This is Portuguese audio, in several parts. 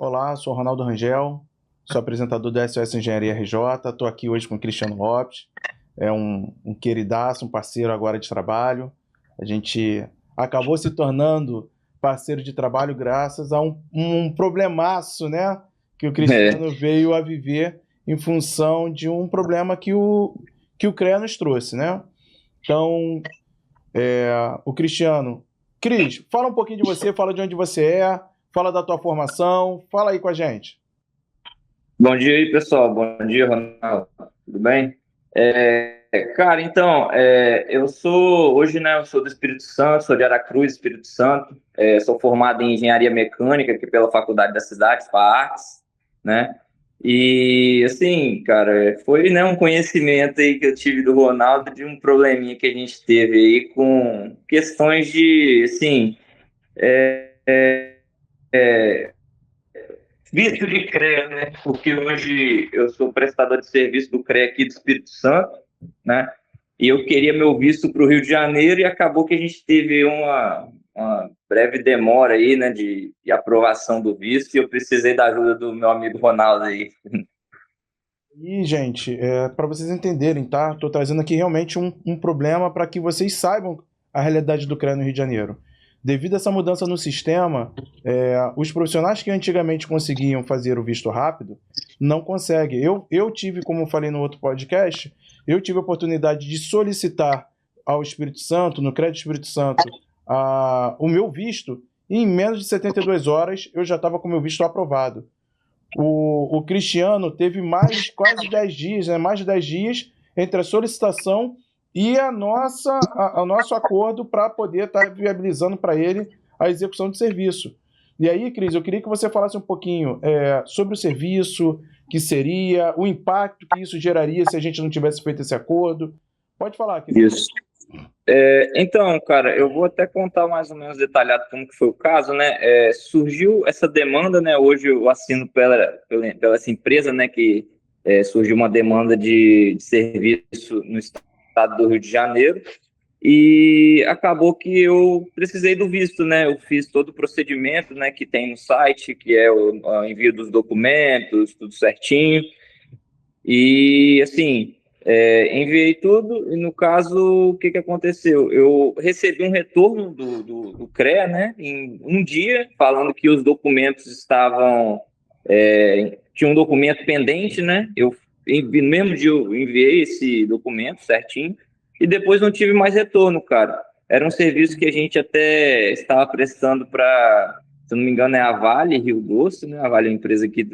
Olá, sou Ronaldo Rangel, sou apresentador do SOS Engenharia RJ, estou aqui hoje com o Cristiano Lopes, é um queridaço, um parceiro agora de trabalho. A gente acabou se tornando parceiro de trabalho graças a um problemaço, né, que o É, Cristiano veio a viver em função de um problema que o CREA nos trouxe, né? Então, o Cristiano. Cris, fala um pouquinho de você, fala de onde você é, fala da tua formação, fala aí com a gente. bom dia aí, pessoal. Bom dia, Ronaldo. Tudo bem? Cara, então, eu sou, hoje, né, eu sou do Espírito Santo, sou de Aracruz, Espírito Santo. Sou formado em Engenharia Mecânica aqui pela Faculdade da Cidade, FAARTS, né? E, assim, cara, foi, né, um conhecimento aí que eu tive do Ronaldo de um probleminha que a gente teve aí com questões de, assim, visto de CREA, né? Porque hoje eu sou prestador de serviço do CREA aqui do Espírito Santo, né? E eu queria meu visto para o Rio de Janeiro e acabou que a gente teve uma breve demora aí, né, de aprovação do visto e eu precisei da ajuda do meu amigo Ronaldo aí. E, gente, para vocês entenderem, tá? Estou trazendo aqui realmente um problema para que vocês saibam a realidade do CREA no Rio de Janeiro. Devido a essa mudança no sistema, os profissionais que antigamente conseguiam fazer o visto rápido não conseguem. Eu tive, como eu falei no outro podcast, eu tive a oportunidade de solicitar ao Espírito Santo, no CREA do Espírito Santo, o meu visto, e em menos de 72 horas eu já estava com o meu visto aprovado. O Cristiano teve mais quase 10 dias, né, mais de 10 dias entre a solicitação e o nosso acordo para poder estar viabilizando para ele a execução de serviço. E aí, Cris, eu queria que você falasse um pouquinho sobre o serviço, que seria, o impacto que isso geraria se a gente não tivesse feito esse acordo. Pode falar, querido. Isso. Então, cara, eu vou até contar mais ou menos detalhado como que foi o caso, né? Surgiu essa demanda, né? Hoje eu assino pela essa empresa, né? Que surgiu uma demanda de serviço no estado do Rio de Janeiro e acabou que eu precisei do visto, né? Eu fiz todo o procedimento, né? Que tem no site, que é o envio dos documentos, tudo certinho. E assim, enviei tudo, e no caso, o que que aconteceu? Eu recebi um retorno do CREA, né, em um dia, falando que os documentos estavam. Tinha um documento pendente, né? No mesmo dia eu enviei esse documento certinho, e depois não tive mais retorno, cara. Era um serviço que a gente até estava prestando para, se eu não me engano, é a Vale Rio Doce, né? A Vale é uma empresa aqui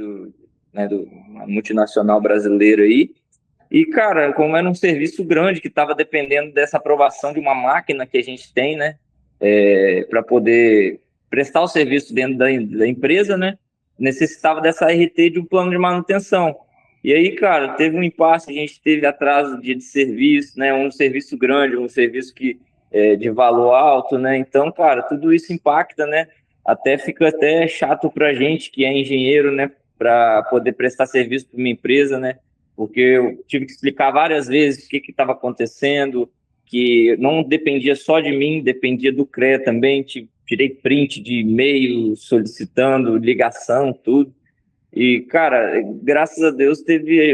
uma multinacional brasileira aí. E, cara, como era um serviço grande que estava dependendo dessa aprovação de uma máquina que a gente tem, né, para poder prestar o serviço dentro da empresa, né, necessitava dessa RT de um plano de manutenção. E aí, cara, teve um impasse, a gente teve atraso de serviço, né, um serviço grande, um serviço que de valor alto, né, então, cara, tudo isso impacta, né, até fica até chato para a gente que é engenheiro, né, para poder prestar serviço para uma empresa, né, porque eu tive que explicar várias vezes o que estava acontecendo, que não dependia só de mim, dependia do CREA também. Tirei print de e-mail solicitando ligação, tudo. E, cara, graças a Deus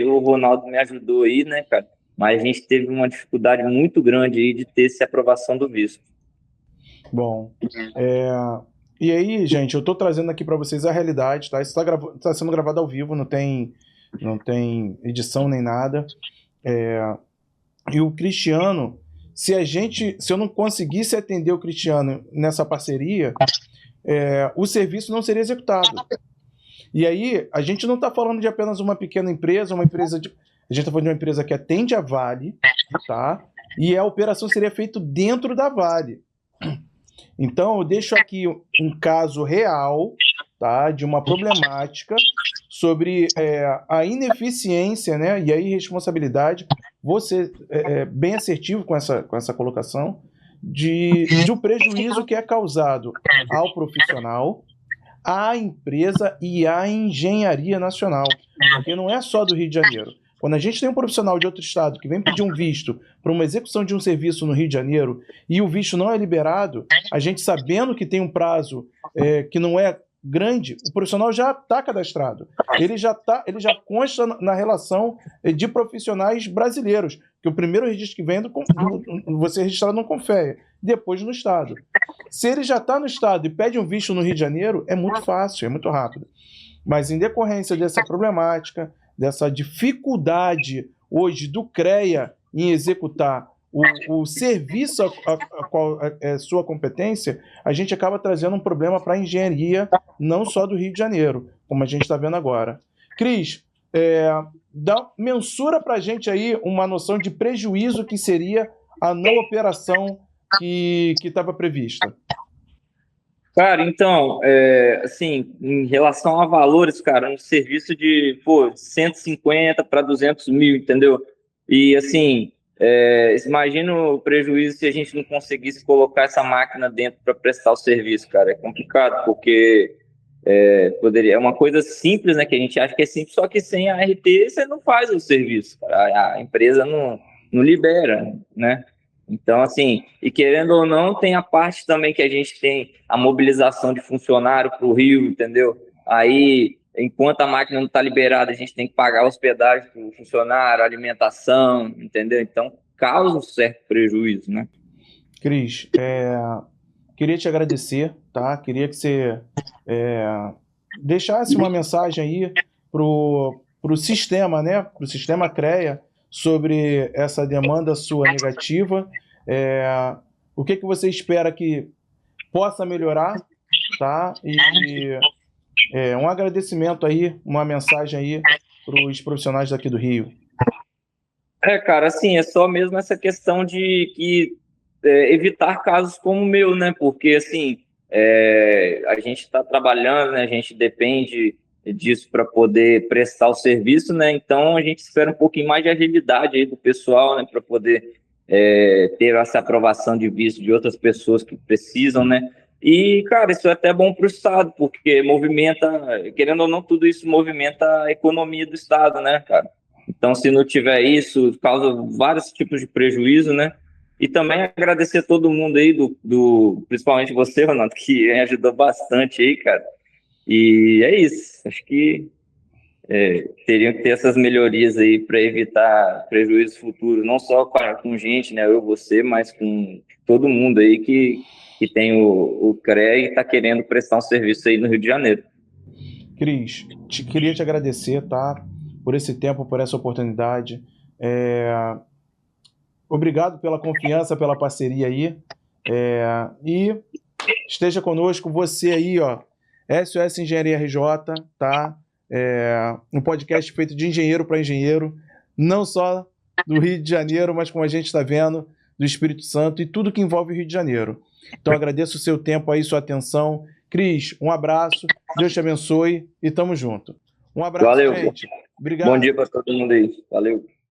o Ronaldo me ajudou aí, né, cara? Mas a gente teve uma dificuldade muito grande aí de ter essa aprovação do visto. Bom, é, e aí, gente, eu estou trazendo aqui para vocês a realidade, tá? Isso está sendo gravado ao vivo, não tem edição nem nada. E o Cristiano, se eu não conseguisse atender o Cristiano nessa parceria, o serviço não seria executado. E aí, a gente não está falando de apenas uma pequena empresa, a gente está falando de uma empresa que atende a Vale, tá? E a operação seria feita dentro da Vale. Então, eu deixo aqui um caso real, tá, de uma problemática sobre a ineficiência, né, e a irresponsabilidade. Vou ser bem assertivo com essa colocação, de um prejuízo que é causado ao profissional, à empresa e à engenharia nacional. Porque não é só do Rio de Janeiro. Quando a gente tem um profissional de outro estado que vem pedir um visto para uma execução de um serviço no Rio de Janeiro e o visto não é liberado, a gente sabendo que tem um prazo que não é grande, o profissional já está cadastrado. Ele já consta na relação de profissionais brasileiros, que o primeiro registro que vem você é registrado no Confea, depois no Estado. Se ele já está no Estado e pede um visto no Rio de Janeiro, é muito fácil, é muito rápido. Mas em decorrência dessa problemática, dessa dificuldade hoje do CREA em executar o serviço a qual é sua competência, a gente acaba trazendo um problema para a engenharia, não só do Rio de Janeiro, como a gente está vendo agora. Cris, mensura para a gente aí uma noção de prejuízo que seria a não operação que estava prevista. Cara, então, assim, em relação a valores, cara, um serviço de 150 para 200 mil, entendeu? E, assim, imagina o prejuízo se a gente não conseguisse colocar essa máquina dentro para prestar o serviço, cara. É complicado, porque é uma coisa simples, né, que a gente acha que é simples, só que sem a RT você não faz o serviço, cara. A empresa não libera, né? Então, assim, e querendo ou não, tem a parte também que a gente tem a mobilização de funcionário para o Rio, entendeu? Aí, enquanto a máquina não está liberada, a gente tem que pagar hospedagem para o funcionário, alimentação, entendeu? Então, causa um certo prejuízo, né? Cris, queria te agradecer, tá? Queria que você deixasse uma mensagem aí pro sistema, né? Pro sistema CREA, sobre essa demanda sua negativa, o que você espera que possa melhorar, tá? E um agradecimento aí, uma mensagem aí para os profissionais daqui do Rio. Cara, assim, é só mesmo essa questão de evitar casos como o meu, né? Porque, assim, a gente está trabalhando, né? A gente depende disso para poder prestar o serviço, né? Então a gente espera um pouquinho mais de agilidade aí do pessoal, né? Para poder ter essa aprovação de visto de outras pessoas que precisam, né? E, cara, isso é até bom para o Estado, porque movimenta, querendo ou não, tudo isso movimenta a economia do Estado, né, cara? Então, se não tiver isso, causa vários tipos de prejuízo, né? E também agradecer a todo mundo aí, principalmente você, Ronaldo, que ajudou bastante aí, cara. E é isso. Acho que teriam que ter essas melhorias aí para evitar prejuízos futuros, não só com gente, né? Eu, você, mas com todo mundo aí que tem o CREA e está querendo prestar um serviço aí no Rio de Janeiro. Cris, queria te agradecer, tá? Por esse tempo, por essa oportunidade. Obrigado pela confiança, pela parceria aí. E esteja conosco, você aí, ó, SOS Engenharia RJ, tá? Um podcast feito de engenheiro para engenheiro, não só do Rio de Janeiro, mas como a gente está vendo, do Espírito Santo e tudo que envolve o Rio de Janeiro. Então agradeço o seu tempo aí, sua atenção. Cris, um abraço, Deus te abençoe e tamo junto. Um abraço, Valeu. gente. Obrigado. Bom dia para todo mundo aí. Valeu.